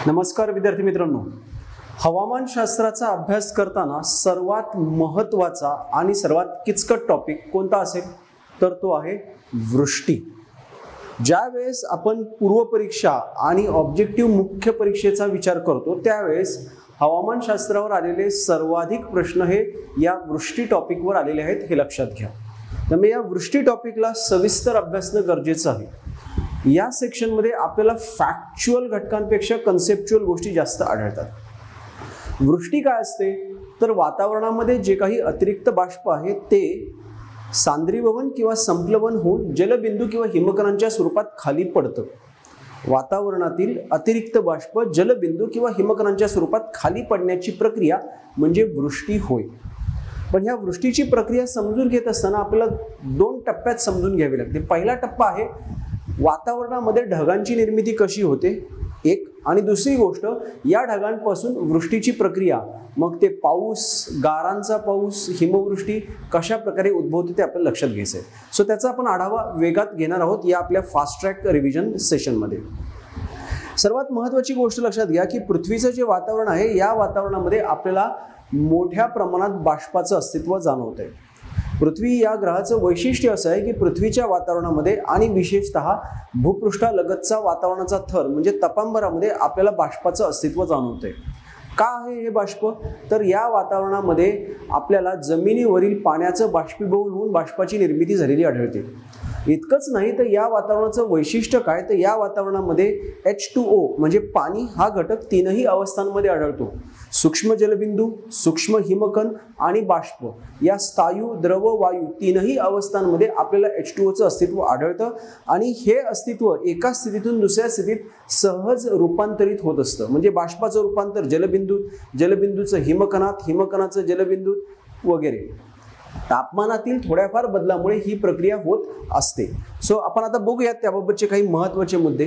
नमस्कार विद्यार्थी मित्रांनो, हवामानशास्त्राचा अभ्यास करताना सर्वात महत्त्वाचा आणि सर्वात किचकट टॉपिक कोणता असेल तर तो आहे वृष्टी। ज्यावेळेस आपण पूर्वपरीक्षा आणि ऑब्जेक्टिव्ह मुख्य परीक्षेचा विचार करतो त्यावेळेस हवामानशास्त्रावर आलेले सर्वाधिक प्रश्न हे या वृष्टी टॉपिकवर आलेले आहेत हे लक्षात घ्या। त्यामुळे या वृष्टी टॉपिकला सविस्तर अभ्यासणं गरजेचं आहे। या सेक्शन मध्ये आपल्याला फॅक्च्युअल घटकांपेक्षा कन्सेप्च्युअल गोष्टी जास्त आढळतात। वृष्टी काय असते तर वातावरणामध्ये जे काही अतिरिक्त बाष्प आहे ते सांद्रीभवन किंवा संप्लवन होऊन जलबिंदू किंवा हिमकणांच्या स्वरूपात खाली पडतं। वातावरणातील अतिरिक्त बाष्प जलबिंदू किंवा हिमकणांच्या स्वरूपात खाली पडण्याची प्रक्रिया म्हणजे वृष्टी होय। पण ह्या वृष्टीची प्रक्रिया समजून घेत असताना आपल्याला दोन टप्प्यात समजून घ्यावी लागते। पहिला टप्पा आहे वातावरणामध्ये ढगांची निर्मिती कशी होते एक, आणि दुसरी गोष्ट या ढगांपासून वृष्टीची प्रक्रिया, मग ते पाऊस, गारांचा पाऊस, हिमवृष्टी कशा प्रकारे उद्भवते ते आपल्याला लक्षात घ्यायचं आहे। सो त्याचा आपण आढावा वेगात घेणार आहोत या आपल्या फास्ट ट्रॅक रिव्हिजन सेशनमध्ये। सर्वात महत्त्वाची गोष्ट लक्षात घ्या की पृथ्वीचं जे वातावरण आहे या वातावरणामध्ये आपल्याला मोठ्या प्रमाणात बाष्पाचं अस्तित्व जाणवतंय। पृथ्वी या ग्रहाचं वैशिष्ट्य असं आहे की पृथ्वीच्या वातावरणामध्ये आणि विशेषतः भूपृष्ठालगतचा वातावरणाचा थर म्हणजे तपांबरामध्ये आपल्याला बाष्पाचं अस्तित्व जाणवतंय। का आहे हे बाष्प तर या वातावरणामध्ये आपल्याला जमिनीवरील पाण्याचं बाष्पीभवन होऊन बाष्पाची निर्मिती झालेली आढळते। इतकंच नाही तर या वातावरणाचं वैशिष्ट्य काय तर या वातावरणामध्ये H2O म्हणजे पाणी हा घटक तीनही अवस्थांमध्ये आढळतो। सूक्ष्म जलबिंदू, सूक्ष्म हिमकण आणि बाष्प या स्थायू, द्रव, वायू तीनही अवस्थांमध्ये आपल्याला H2Oचं अस्तित्व आढळतं आणि हे अस्तित्व एका स्थितीतून दुसऱ्या स्थितीत सहज रूपांतरित होत असतं। म्हणजे बाष्पाचं रूपांतर जलबिंदूचं हिमकणात, हिमकणाचं जलबिंदूत वगैरे तापमानातील थोड्याफार बदलामुळे ही प्रक्रिया होत असते। सो आपण आता बघूयात त्याबाबतचे काही महत्त्वाचे मुद्दे।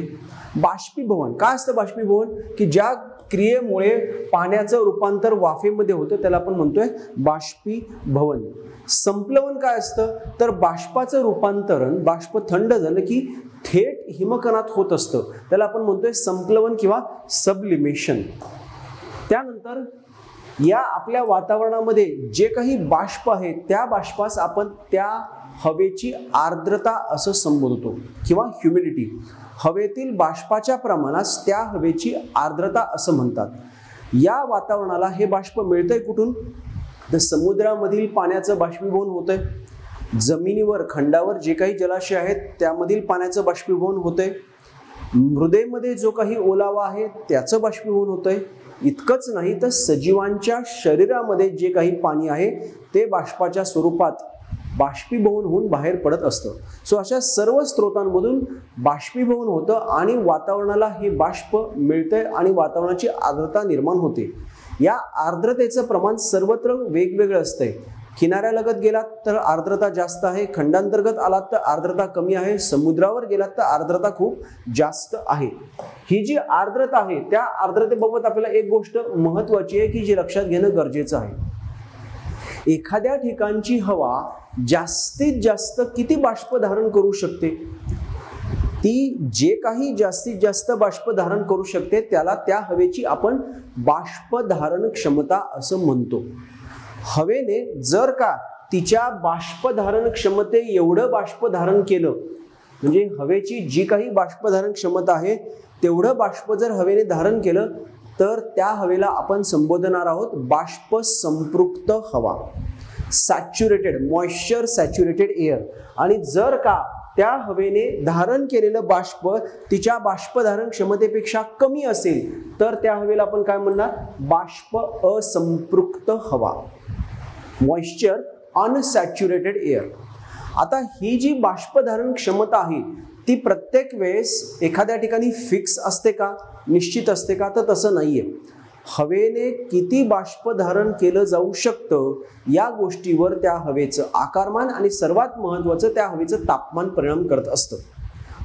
बाष्पीभवन काय असतं? बाष्पीभवन की ज्या क्रियेमुळे पाण्याचं रूपांतर वाफेमध्ये होतं त्याला आपण म्हणतोय बाष्पीभवन। संप्लवन काय असतं तर बाष्पाचं रूपांतरण, बाष्प थंड झालं की थेट हिमकणात होत असतं, त्याला आपण म्हणतोय संप्लवन किंवा सबलिमेशन। त्यानंतर या आपल्या वातावरणामध्ये जे काही बाष्प आहे त्या बाष्पास आपण त्या हवेची आर्द्रता असं संबोधतो किंवा ह्युमिडिटी। हवेतील बाष्पाच्या प्रमाणास त्या हवेची आर्द्रता असं म्हणतात। या वातावरणाला हे बाष्प मिळतंय कुठून तर समुद्रामधील पाण्याचं बाष्पीभवन होतंय, जमिनीवर खंडावर जे काही जलाशय आहेत त्यामधील पाण्याचं बाष्पीभवन होतंय, मृदेमध्ये जो काही ओलावा आहे त्याचं बाष्पीभवन होतंय। इतकंच नाही तर सजीवांच्या शरीरामध्ये जे काही पाणी आहे ते बाष्पाच्या स्वरूपात बाष्पीभवन होऊन बाहेर पडत असतं। सो अशा सर्व स्रोतांमधून बाष्पीभवन होतं आणि वातावरणाला हे बाष्प मिळतंय आणि वातावरणाची आर्द्रता निर्माण होते। या आर्द्रतेचं प्रमाण सर्वत्र वेगवेगळं असतंय। किनाऱ्यालगत गेलात तर आर्द्रता जास्त आहे, खंडांतर्गत आलात तर आर्द्रता कमी आहे, समुद्रावर गेलात तर आर्द्रता खूप जास्त आहे। ही जी आर्द्रता आहे त्या आर्द्रतेबाबत आपल्याला एक गोष्ट महत्त्वाची आहे की जी लक्षात घेणं गरजेचं आहे। एखाद्या ठिकाणची हवा जास्तीत जास्त किती बाष्प धारण करू शकते, ती जे काही जास्तीत जास्त बाष्प धारण करू शकते त्याला त्या हवेची आपण बाष्प धारण क्षमता असं म्हणतो। हवेने जर का तिच्या बाष्पधारण क्षमते एवढं बाष्प धारण केलं, म्हणजे हवेची जी काही बाष्पधारण क्षमता आहे तेवढं बाष्प जर हवेने धारण केलं तर त्या हवेला आपण संबोधणार आहोत बाष्प संपृक्त हवा, सॅच्युरेटेड, मॉइश्चर सॅच्युरेटेड एअर। आणि जर का त्या हवेने धारण केलेलं बाष्प तिच्या बाष्पधारण क्षमतेपेक्षा कमी असेल तर त्या हवेला आपण काय म्हणणार बाष्प असंपृक्त हवा, मॉइश्चर अनसॅच्युरेटेड एअर। आता ही जी बाष्पधारण क्षमता आहे ती प्रत्येक वेळेस एखाद्या ठिकाणी फिक्स असते का, निश्चित असते का तर तसं नाहीये। हवेने किती बाष्प धारण केलं जाऊ शकतं या गोष्टीवर त्या हवेचं आकारमान आणि सर्वात महत्त्वाचं त्या हवेचं तापमान परिणाम करत असतं।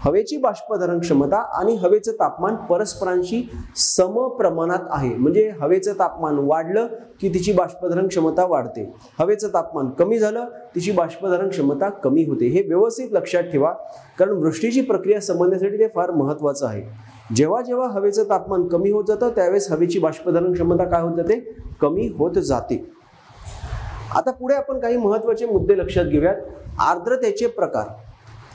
हवेची बाष्पधारण क्षमता आणि हवेचं तापमान परस्परांशी समप्रमाणात आहे। म्हणजे हवेचं तापमान वाढलं की तिची बाष्पधारण क्षमता वाढते, हवेचं तापमान कमी झालं तिची बाष्पधारण क्षमता कमी होते। हे व्यवस्थित लक्षात ठेवा कारण वृष्टीची प्रक्रिया समजण्यासाठी ते फार महत्त्वाचं आहे। जेव्हा जेव्हा हवेचं तापमान कमी होत जातं त्यावेळेस हवेची बाष्पधारण क्षमता काय होत जाते, कमी होत जाते. आता पुढे आपण काही महत्त्वाचे मुद्दे लक्षात घेऊयात. आर्द्रतेचे प्रकार.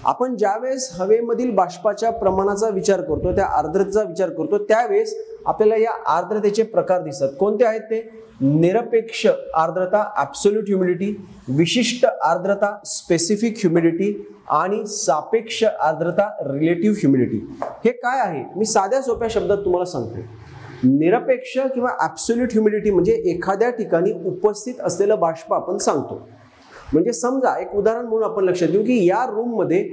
आपण ज्यावेळेस हवेमधील बाष्पाच्या प्रमाणाचा विचार करतो, त्या आर्द्रतेचा विचार करतो, त्यावेळेस आपल्याला या आर्द्रतेचे प्रकार दिसतात. कोणते आहेत ते? निरपेक्ष आर्द्रता ॲब्सोल्यूट ह्युमिडिटी, विशिष्ट आर्द्रता स्पेसिफिक ह्युमिडिटी आणि सापेक्ष आर्द्रता रिलेटिव्ह ह्युमिडिटी. हे काय आहे मी साध्या सोप्या शब्दात तुम्हाला सांगतो. निरपेक्ष किंवा ॲब्सोल्यूट ह्युमिडिटी म्हणजे एखाद्या ठिकाणी उपस्थित असलेलं बाष्प आपण सांगतो. म्हणजे समजा एक उदाहरण म्हणून आपण लक्षात घेऊ की या रूममध्ये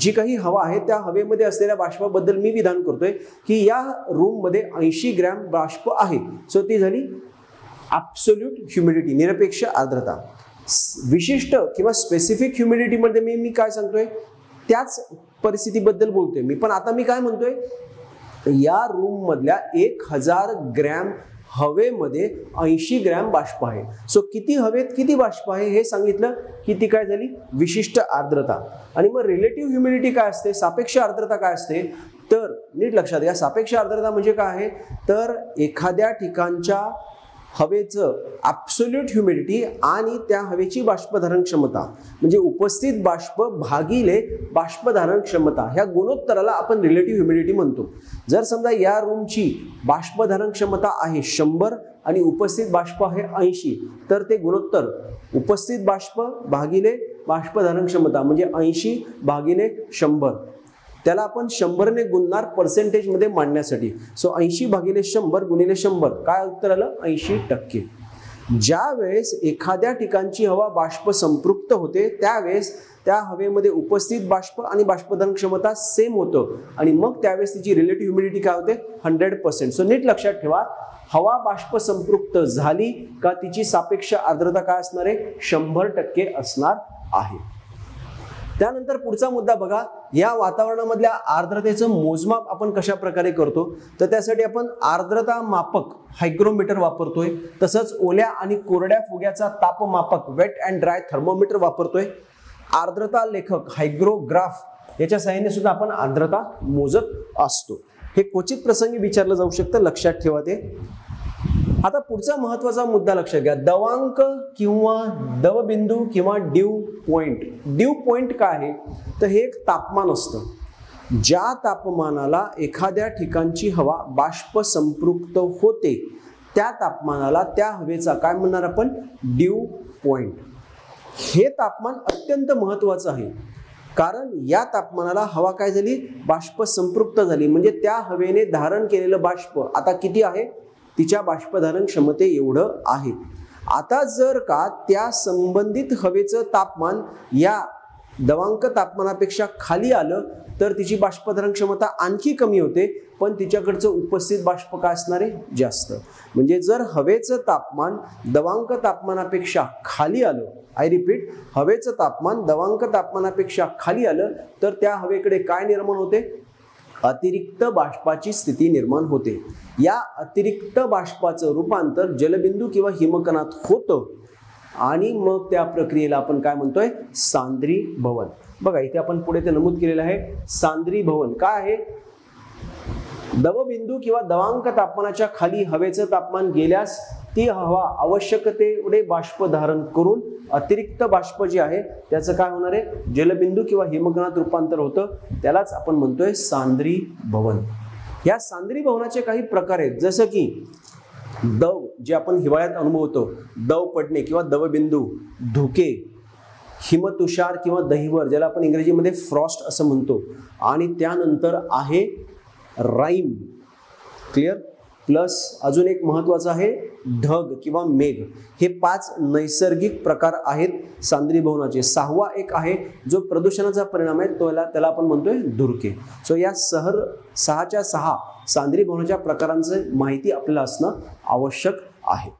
जी काही हवा आहे त्या हवेमध्ये असलेल्या बाष्पाबद्दल मी विधान करतोय की या रूममध्ये 80 ग्रॅम बाष्प आहे. सो ती झाली ॲब्सोल्यूट ह्युमिडिटी, निरपेक्ष आर्द्रता. विशिष्ट किंवा स्पेसिफिक ह्युमिडिटीमध्ये मी काय सांगतोय, त्याच परिस्थितीबद्दल बोलतोय मी. पण आता मी काय म्हणतोय, या रूम मधल्या 1000 ग्रॅम हवेमध्ये 80 ग्रॅम बाष्प आहे. सो किती हवेत किती बाष्प आहे हे सांगितलं की ती काय झाली, विशिष्ट आर्द्रता. आणि मग रिलेटिव्ह ह्युमिडिटी काय असते, सापेक्ष आर्द्रता काय असते, तर नीट लक्षात घ्या. सापेक्ष आर्द्रता म्हणजे काय आहे, तर एखाद्या ठिकाणच्या हवेचं ॲब्सोल्यूट ह्युमिडिटी आणि त्या हवेची बाष्पधारण क्षमता म्हणजे उपस्थित बाष्प भागिले बाष्पधारण क्षमता, ह्या गुणोत्तराला आपण रिलेटिव्ह ह्युमिडिटी म्हणतो. जर समजा या रूमची बाष्पधारण क्षमता आहे 100 आणि उपस्थित बाष्प आहे 80, तर ते गुणोत्तर उपस्थित बाष्प भागिले बाष्पधारण क्षमता म्हणजे 80 भागिले 100, त्याला आपण 100 ने गुणणार पर्सेंटेज मध्ये मांडण्यासाठी. सो 80 भागिले 100 गुणिले 100 काय उत्तर आलं, 80%. ज्या वेळेस एखाद्या ठिकाणची हवा बाष्प संपृक्त होते त्यावेळेस त्या हवेमध्ये उपस्थित बाष्प आणि बाष्पधारण क्षमता सेम होतं आणि मग त्यावेळेस तिची रिलेटिव्ह ह्युमिडिटी काय होते, 100%. सो नीट लक्षात ठेवा, हवा बाष्प संपृक्त झाली का तिची सापेक्ष आर्द्रता काय असणार आहे, 100% असणार आहे. त्यानंतर पुढचा मुद्दा बघा, या वातावरणामधल्या आर्द्रतेचं मोजमाप आपण कशा प्रकारे करतो, तर त्यासाठी आपण आर्द्रता मापक हायग्रोमीटर वापरतोय. तसंच ओल्या आणि कोरड्या फुग्याचा तापमापक वेट अँड ड्राय थर्मोमीटर वापरतोय. आर्द्रता लेखक हायग्रोग्राफ याच्या सहाय्याने सुद्धा आपण आर्द्रता मोजत असतो. हे क्वचित प्रसंगी विचारलं जाऊ शकतं, लक्षात ठेवा ते. आता पुढचा महत्त्वाचा मुद्दा लक्षात घ्या, दवांक किंवा दवबिंदू किंवा ड्यू पॉइंट. ड्यू पॉइंट काय आहे, तर हे एक तापमान असतं. ज्या तापमानाला एखाद्या ठिकाणची हवा बाष्प संपृक्त होते त्या तापमानाला त्या हवेचा काय म्हणणार आपण, ड्यू पॉइंट. हे तापमान अत्यंत महत्त्वाचं आहे कारण या तापमानाला हवा काय झाली, बाष्प संपृक्त झाली. म्हणजे त्या हवेने धारण केलेलं बाष्प आता किती आहे, तिच्या बाष्पधारण क्षमते एवढं आहे. आता जर का त्या संबंधित हवेचं तापमान या दवांक तापमानापेक्षा खाली आलं तर तिची बाष्पधारण क्षमता आणखी कमी होते, पण तिच्याकडचं उपस्थित बाष्प काय असणार आहे, जास्त. म्हणजे जर हवेचं तापमान दवांक तापमानापेक्षा खाली आलं, आय रिपीट, हवेचं तापमान दवांक तापमानापेक्षा खाली आलं तर त्या हवेकडे काय निर्माण होते, अतिरिक्त बाष्पाची स्थिती निर्माण होते. या अतिरिक्त बाष्पाचं रूपांतर जलबिंदू किंवा हिमकणात होतं आणि मग त्या प्रक्रियेला आपण काय म्हणतोय, सांद्रीभवन. बघा इथे आपण पुढे ते नमूद केलेलं आहे. सांद्रीभवन काय आहे, दवबिंदू किंवा दवांक तापमानाच्या खाली हवेचं तापमान गेल्यास ती हवा आवश्यकतेएवढे बाष्प धारण करून अतिरिक्त बाष्प जे आहे त्याचं काय होणार आहे, जलबिंदू किंवा हिमकणात रूपांतर होतं. त्यालाच आपण म्हणतोय सांद्रीभवन. या सांद्रीभवनाचे काही प्रकार आहेत, जसं की दव जे आपण हिवाळ्यात अनुभवतो, दव पडणे किंवा दवबिंदू, धुके, हिमतुषार किंवा दहिवर ज्याला आपण इंग्रजीमध्ये फ्रॉस्ट असं म्हणतो, आणि त्यानंतर आहे राईम. क्लिअर. प्लस अजून एक महत्त्वाचं आहे ढग किंवा मेघ. हे 5 नैसर्गिक प्रकार आहेत सांद्रीभवनाचे. 6वा एक आहे जो प्रदूषणाचा परिणाम आहे, त्याला आपण म्हणतोय धुरके. सो या 6च्या 6 सांद्रीभवनाच्या प्रकारांची माहिती आपल्याला असणं आवश्यक आहे.